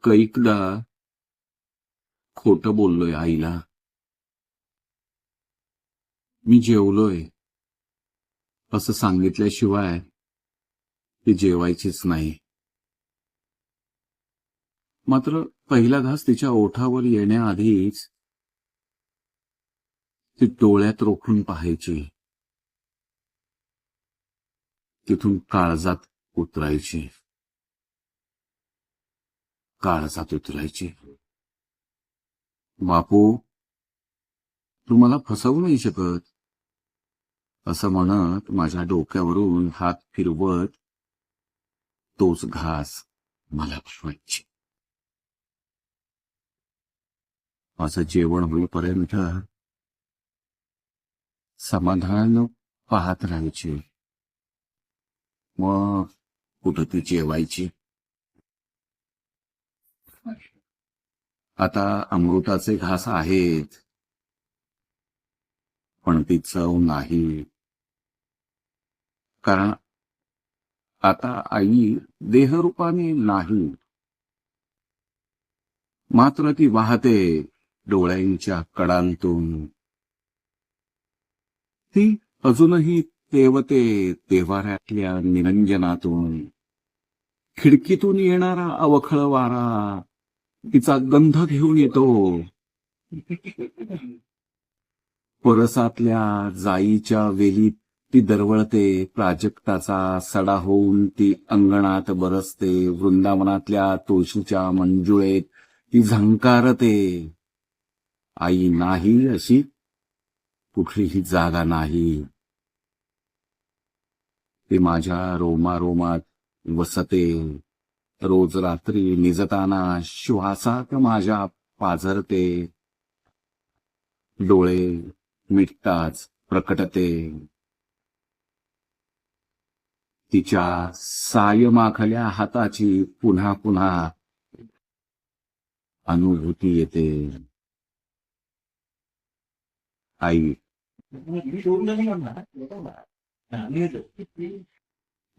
कैकदा खोटं बोललोय आईला. मी जेवलोय असं सांगितल्याशिवाय ती जेवायचीच नाही. मात्र पहिला घास तिच्या ओठावर येण्याआधीच ती डोळ्यात रोखून पाहायची. तिथून काळजात उतरायची. बापू, तू मला फसवू नाही शकत, असं म्हणत माझ्या डोक्यावरून हात फिरवत तोच घास मला पाठवायची. माझं जेवण होईपर्यंत समाधान पाहत राहायची. मग कुठं ती जेवायची. आता अमृताचे घास आहेत, पण ती चव नाही. कारण आता आई देहरूपाने नाही, मात्र ती वाहते डोळ्यांच्या कडांतून. ती अजूनही तेवते देव्हाऱ्यातल्या निरंजनातून. खिडकीतून येणारा अवखळ वारा तिचा गंध घेऊन येतो. परसातल्या जाईच्या वेलीत ती दरवळते. प्राजक्ताचा सडा होऊन ती अंगणात बरसते. वृंदावनातल्या तुळशीच्या मंजुळेत ती झंकारते. आई नाही अशी कुठलीही जागा नाही. ती माझ्या रोमारोमात वसते. रोज रात्री निजताना श्वासात माझ्या पाझरते. डोळे मिटताच प्रकटते. तिच्या सायमाखल्या हाताची पुन्हा पुन्हा अनुभूती येते. आई,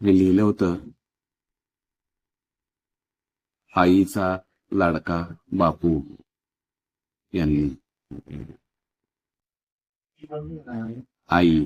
हे लिहिलं होतं आईचा लाडका बापू यांनी. आई